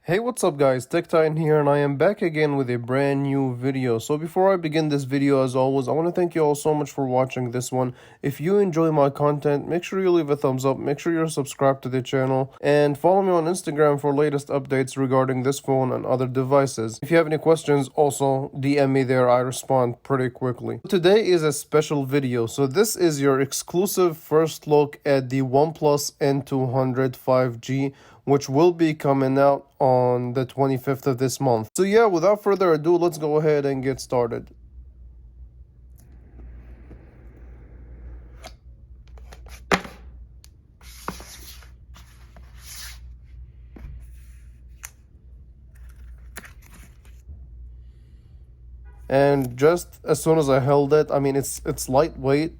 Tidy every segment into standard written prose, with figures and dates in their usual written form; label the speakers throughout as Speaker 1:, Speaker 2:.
Speaker 1: Hey, what's up guys, TechTitan here, and I am back again with a brand new video. So before I begin this video, as always, I want to thank you all so much for watching this one. If you enjoy my content, make sure you leave a thumbs up, make sure you're subscribed to the channel, and follow me on Instagram for latest updates regarding this phone and other devices. If you have any questions, also DM me there, I respond pretty quickly. Today is a special video, so this is your exclusive first look at the OnePlus N200 5G, which will be coming out on the 25th of this month. So yeah, without further ado, let's go ahead and get started. And just as soon as I held it, I mean, it's lightweight.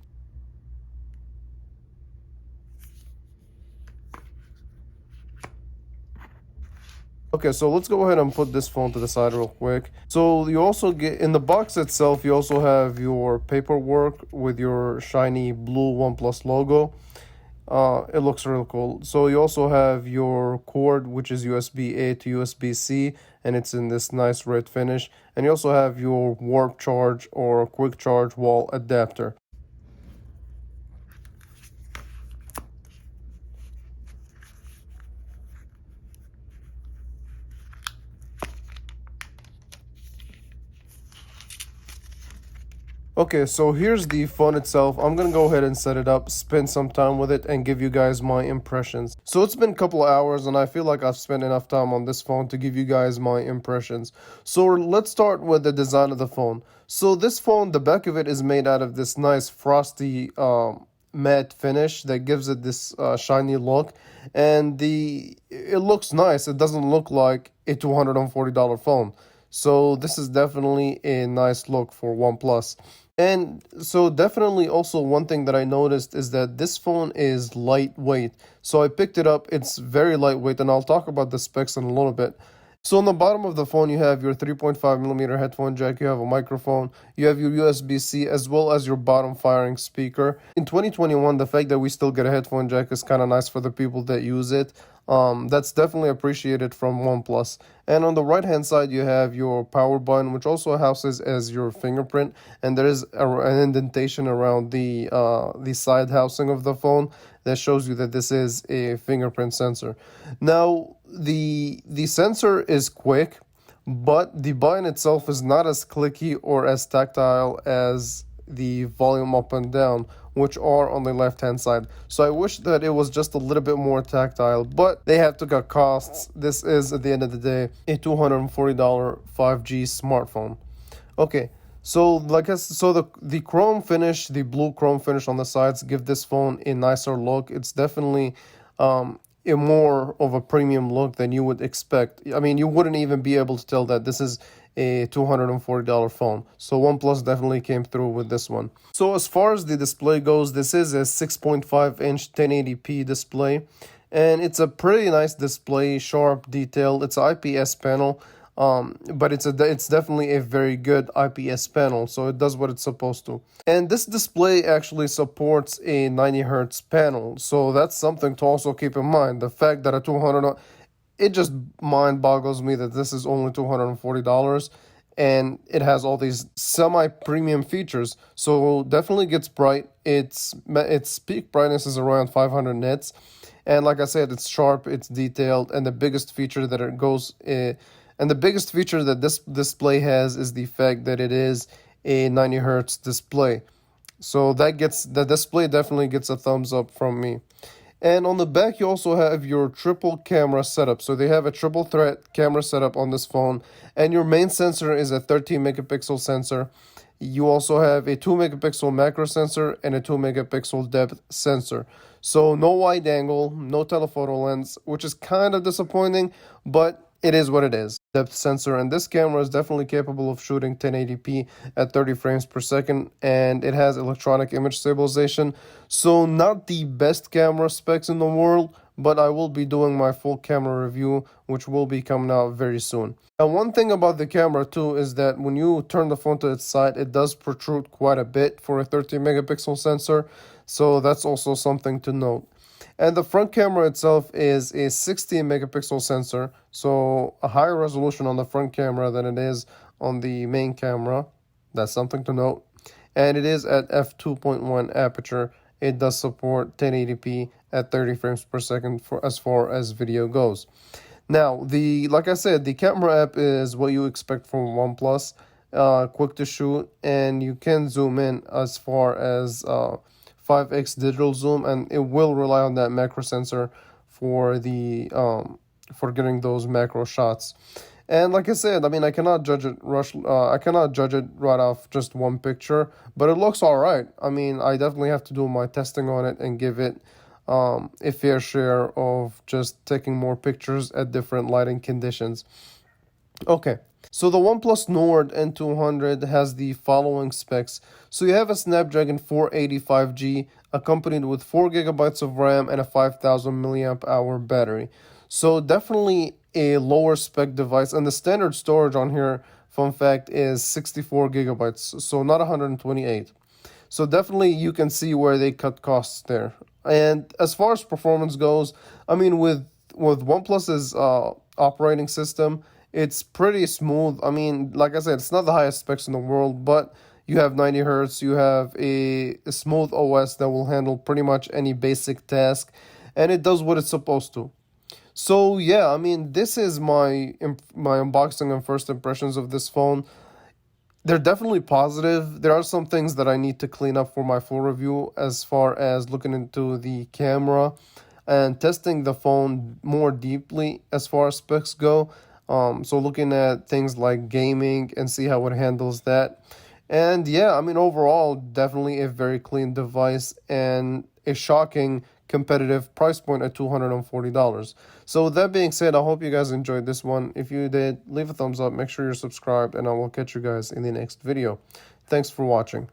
Speaker 1: Okay, so let's go ahead and put this phone to the side real quick. So you also get, in the box itself, you also have your paperwork with your shiny blue OnePlus logo. It looks real cool. So you also have your cord, which is USB-A to USB-C, and it's in this nice red finish. And you also have your warp charge or quick charge wall adapter. Okay, so here's the phone itself. I'm gonna go ahead and set it up, spend some time with it, and give you guys my impressions. So it's been a couple of hours, and I feel like I've spent enough time on this phone to give you guys my impressions. So let's start with the design of the phone. So this phone, the back of it is made out of this nice frosty matte finish that gives it this shiny look, and it looks nice. It doesn't look like a $240 phone. So this is definitely a nice look for OnePlus. And so definitely also one thing that I noticed is that this phone is lightweight. So I picked it up, it's very lightweight, and I'll talk about the specs in a little bit. So on the bottom of the phone, you have your 3.5mm headphone jack, you have a microphone, you have your USB-C, as well as your bottom firing speaker. In 2021, the fact that we still get a headphone jack is kind of nice for the people that use it. That's definitely appreciated from OnePlus. And on the right hand side, you have your power button, which also houses as your fingerprint, and there is an indentation around the side housing of the phone that shows you that this is a fingerprint sensor. Now, the sensor is quick, but the button itself is not as clicky or as tactile as the volume up and down, which are on the left hand side. So I wish that it was just a little bit more tactile, but they have to cut costs. This is, at the end of the day, a $240 5G smartphone. Okay, so the chrome finish, the blue chrome finish on the sides give this phone a nicer look. It's definitely a more of a premium look than you would expect. I mean, you wouldn't even be able to tell that this is a $240 phone. So OnePlus definitely came through with this one. So as far as the display goes, this is a 6.5-inch 1080p display, and it's a pretty nice display, sharp, detailed. It's an IPS panel, but it's definitely a very good IPS panel, so it does what it's supposed to. And this display actually supports a 90 Hz panel, so that's something to also keep in mind. The fact that it just mind boggles me that this is only $240 and it has all these semi-premium features. So definitely gets bright. Its peak brightness is around 500 nits, and like I said, it's sharp, it's detailed, and the biggest feature that this display has is the fact that it is a 90 Hertz display. So the display definitely gets a thumbs up from me. And on the back, you also have your triple camera setup. So they have a triple threat camera setup on this phone. And your main sensor is a 13 megapixel sensor. You also have a 2 megapixel macro sensor and a 2 megapixel depth sensor. So no wide angle, no telephoto lens, which is kind of disappointing, but it is what it is. Depth sensor, and this camera is definitely capable of shooting 1080p at 30 frames per second, and it has electronic image stabilization. So not the best camera specs in the world, but I will be doing my full camera review, which will be coming out very soon. And one thing about the camera too is that when you turn the phone to its side, it does protrude quite a bit for a 13 megapixel sensor, so that's also something to note. And the front camera itself is a 16 megapixel sensor, so a higher resolution on the front camera than it is on the main camera. That's something to note. And it is at f2.1 aperture. It does support 1080p at 30 frames per second for as far as video goes. Now, like I said, the camera app is what you expect from OnePlus. Quick to shoot, and you can zoom in as far as 5x digital zoom, and it will rely on that macro sensor for the for getting those macro shots. And like I said, I mean, I cannot judge it right off just one picture, but it looks all right. I mean, I definitely have to do my testing on it and give it a fair share of just taking more pictures at different lighting conditions. Okay, so the OnePlus Nord N200 has the following specs. So you have a Snapdragon 485G accompanied with 4 gigabytes of RAM and a 5000 milliamp hour battery. So definitely a lower spec device, and the standard storage on here, fun fact, is 64 gigabytes, so not 128. So definitely you can see where they cut costs there. And as far as performance goes, I mean, with OnePlus's operating system, it's pretty smooth. I mean, like I said, it's not the highest specs in the world, but you have 90 hertz, you have a smooth OS that will handle pretty much any basic task, and it does what it's supposed to. So yeah, I mean, this is my unboxing and first impressions of this phone. They're definitely positive. There are some things that I need to clean up for my full review as far as looking into the camera and testing the phone more deeply as far as specs go. So looking at things like gaming and see how it handles that. And yeah, I mean, overall, definitely a very clean device and a shocking competitive price point at $240. So with that being said, I hope you guys enjoyed this one. If you did, leave a thumbs up, make sure you're subscribed, and I will catch you guys in the next video. Thanks for watching.